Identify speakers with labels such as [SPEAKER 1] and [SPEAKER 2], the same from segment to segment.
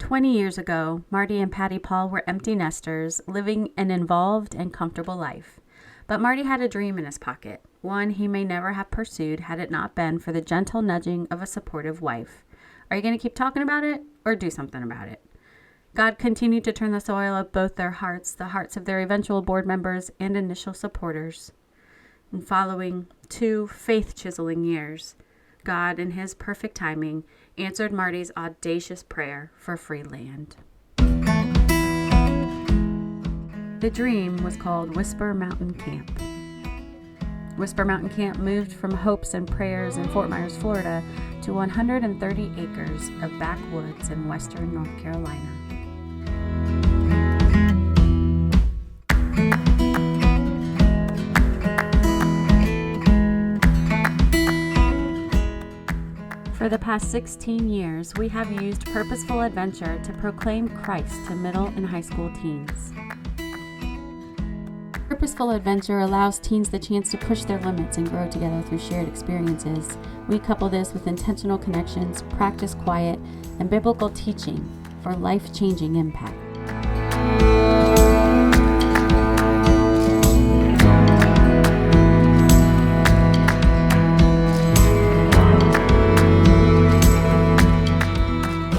[SPEAKER 1] 20 years ago, Marty and Patty Paul were empty nesters, living an involved and comfortable life. But Marty had a dream in his pocket, one he may never have pursued had it not been for the gentle nudging of a supportive wife. Are you going to keep talking about it or do something about it? God continued to turn the soil of both their hearts, the hearts of their eventual board members and initial supporters. And following 2 faith-chiseling years, God, in his perfect timing, answered Marty's audacious prayer for free land. The dream was called Whisper Mountain Camp. Whisper Mountain Camp moved from hopes and prayers in Fort Myers, Florida, to 130 acres of backwoods in western North Carolina. For the past 16 years, we have used Purposeful Adventure to proclaim Christ to middle and high school teens. Purposeful Adventure allows teens the chance to push their limits and grow together through shared experiences. We couple this with intentional connections, practice quiet, and biblical teaching for life-changing impact.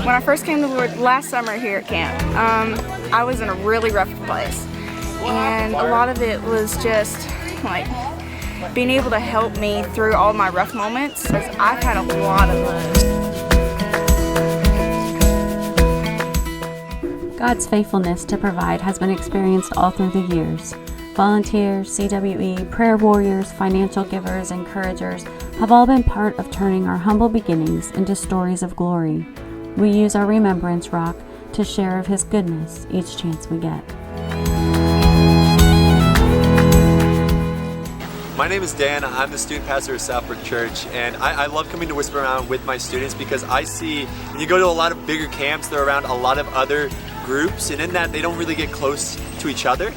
[SPEAKER 2] When I first came to the Lord last summer here at camp, I was in a really rough place. And a lot of it was just like being able to help me through all my rough moments, because I've had a lot of those.
[SPEAKER 1] God's faithfulness to provide has been experienced all through the years. Volunteers, CWE, prayer warriors, financial givers, encouragers have all been part of turning our humble beginnings into stories of glory. We use our Remembrance Rock to share of His goodness each chance we get.
[SPEAKER 3] My name is Dan. I'm the student pastor of Southbrook Church, and I love coming to Whisper Mountain with my students because I see when you go to a lot of bigger camps, they're around a lot of other groups, and in that they don't really get close to each other.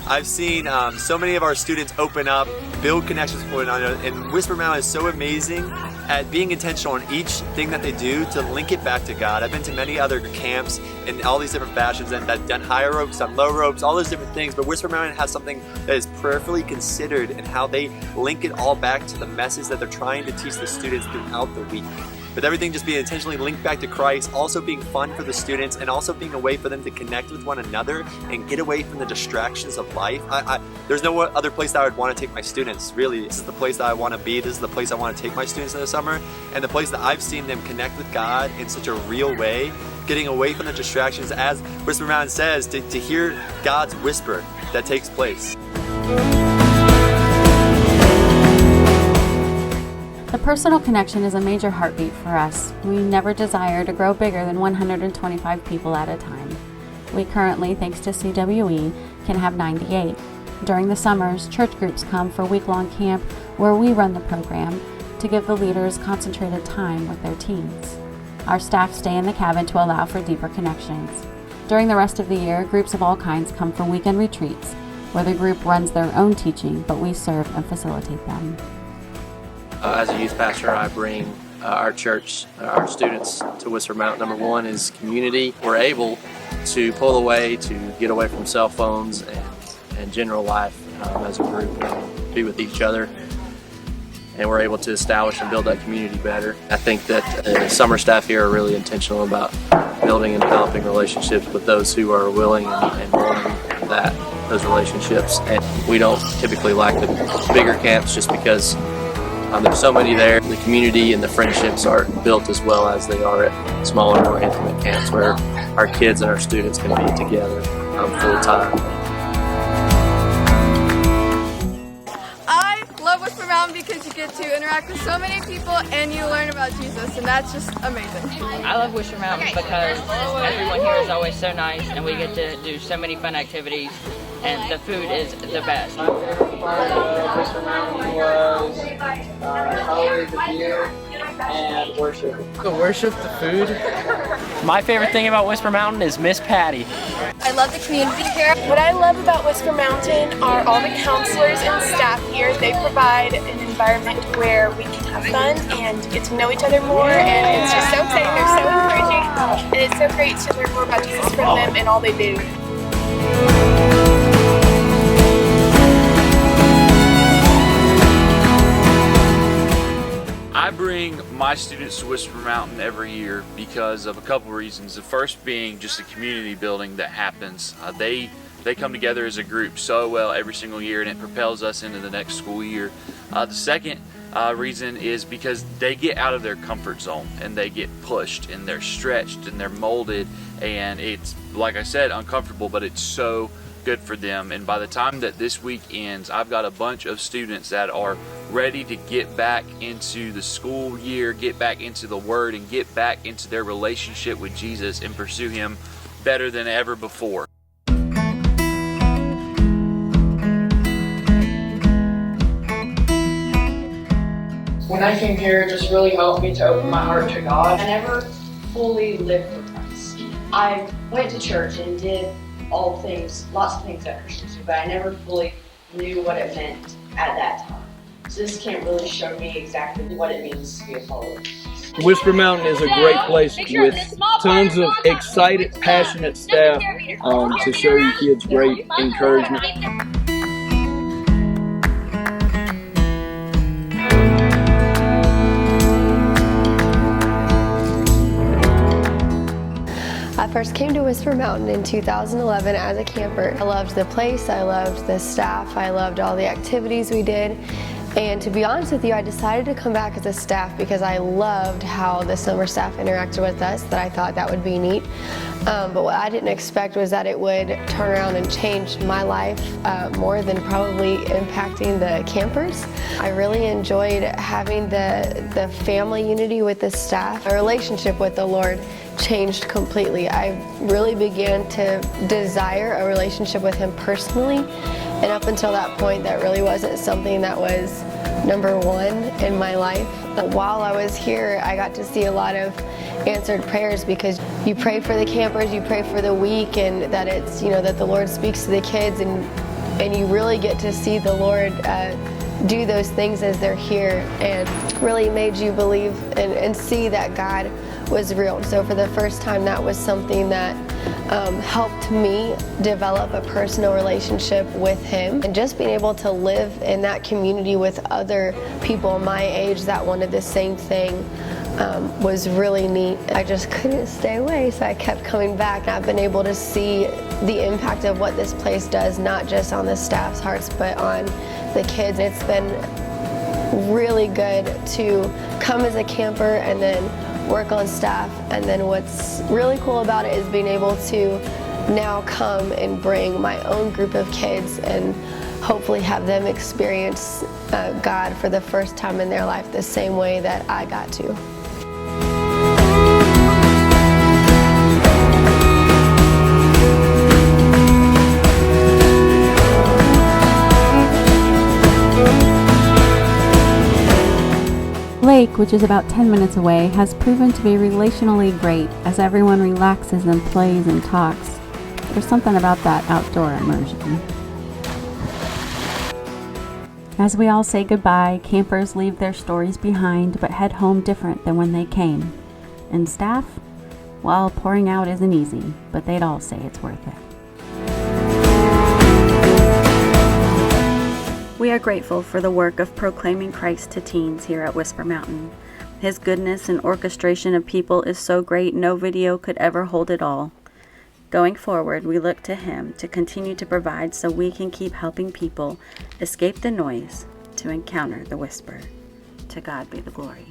[SPEAKER 3] I've seen so many of our students open up, build connections with one another, and Whisper Mountain is so amazing at being intentional in each thing that they do to link it back to God. I've been to many other camps in all these different fashions and that done higher ropes, done low ropes, all those different things, but Whisper Mountain has something that is prayerfully considered in how they link it all back to the message that they're trying to teach the students throughout the week. With everything just being intentionally linked back to Christ, also being fun for the students, and also being a way for them to connect with one another and get away from the distractions of life. There's no other place that I would want to take my students, really. This is the place that I want to be. This is the place I want to take my students in the summer, and the place that I've seen them connect with God in such a real way, getting away from the distractions, as Whisper Mountain says, to hear God's whisper that takes place.
[SPEAKER 1] The personal connection is a major heartbeat for us. We never desire to grow bigger than 125 people at a time. We currently, thanks to CWE, can have 98. During the summers, church groups come for week-long camp where we run the program to give the leaders concentrated time with their teens. Our staff stay in the cabin to allow for deeper connections. During the rest of the year, groups of all kinds come for weekend retreats where the group runs their own teaching, but we serve and facilitate them.
[SPEAKER 4] As a youth pastor, I bring our church, our students to Whisper Mountain. Number one is community. We're able to pull away, to get away from cell phones and general life as a group, and be with each other. And we're able to establish and build that community better. I think that the summer staff here are really intentional about building and developing relationships with those who are willing and wanting those relationships. And we don't typically like the bigger camps just because there's so many there. The community and the friendships aren't built as well as they are at smaller, more intimate camps where our kids and our students can be together full time.
[SPEAKER 2] I love Whisper Mountain because you get to interact with so many people and you learn about Jesus, and that's just amazing.
[SPEAKER 5] I love Whisper Mountain because everyone here is always so nice and we get to do so many fun activities, and the food is the best.
[SPEAKER 6] My favorite part of Whisper Mountain was probably the beer and worship.
[SPEAKER 7] The worship, the food. My favorite thing about Whisper Mountain is Miss Patty.
[SPEAKER 8] I love the community here. What I love about Whisper Mountain are all the counselors and staff here. They provide an environment where we can have fun and get to know each other more, and it's just so exciting. They're so encouraging. And it's so great to learn more about Jesus from them and all they do.
[SPEAKER 9] I bring my students to Whisper Mountain every year because of a couple reasons. The first being just the community building that happens. They come together as a group so well every single year, and it propels us into the next school year. The second reason is because they get out of their comfort zone and they get pushed and they're stretched and they're molded, and it's, like I said, uncomfortable, but it's so good for them. And by the time that this week ends, I've got a bunch of students that are ready to get back into the school year, get back into the Word, and get back into their relationship with Jesus and pursue Him better than ever before.
[SPEAKER 6] When I came here, it just really helped me to open my heart to God.
[SPEAKER 10] I never fully lived for Christ. I went to church and did all things, lots of things that Christians do, but I never fully knew what it meant at that time. So this camp really showed me exactly what it means to be a follower.
[SPEAKER 11] Whisper Mountain is a great place with tons of excited, passionate staff to show you kids great encouragement.
[SPEAKER 12] I first came to Whisper Mountain in 2011 as a camper. I loved the place, I loved the staff, I loved all the activities we did. And to be honest with you, I decided to come back as a staff because I loved how the summer staff interacted with us, that I thought that would be neat. But what I didn't expect was that it would turn around and change my life more than probably impacting the campers. I really enjoyed having the family unity with the staff. My relationship with the Lord changed completely. I really began to desire a relationship with Him personally, and up until that point that really wasn't something that was number one in my life. But while I was here, I got to see a lot of answered prayers, because you pray for the campers, you pray for the week, and that it's, you know, that the Lord speaks to the kids, and you really get to see the Lord do those things as they're here, and really made you believe and see that God was real. So for the first time, that was something that helped me develop a personal relationship with Him, and just being able to live in that community with other people my age that wanted the same thing was really neat. I just couldn't stay away, so I kept coming back. I've been able to see the impact of what this place does, not just on the staff's hearts, but on the kids. It's been really good to come as a camper and then work on staff, and then what's really cool about it is being able to now come and bring my own group of kids and hopefully have them experience God for the first time in their life the same way that I got to.
[SPEAKER 1] Lake, which is about 10 minutes away, has proven to be relationally great as everyone relaxes and plays and talks. There's something about that outdoor immersion. As we all say goodbye, campers leave their stories behind but head home different than when they came. And staff? Well, pouring out isn't easy, but they'd all say it's worth it. We are grateful for the work of proclaiming Christ to teens here at Whisper Mountain. His goodness and orchestration of people is so great no video could ever hold it all. Going forward, we look to Him to continue to provide so we can keep helping people escape the noise to encounter the whisper. To God be the glory.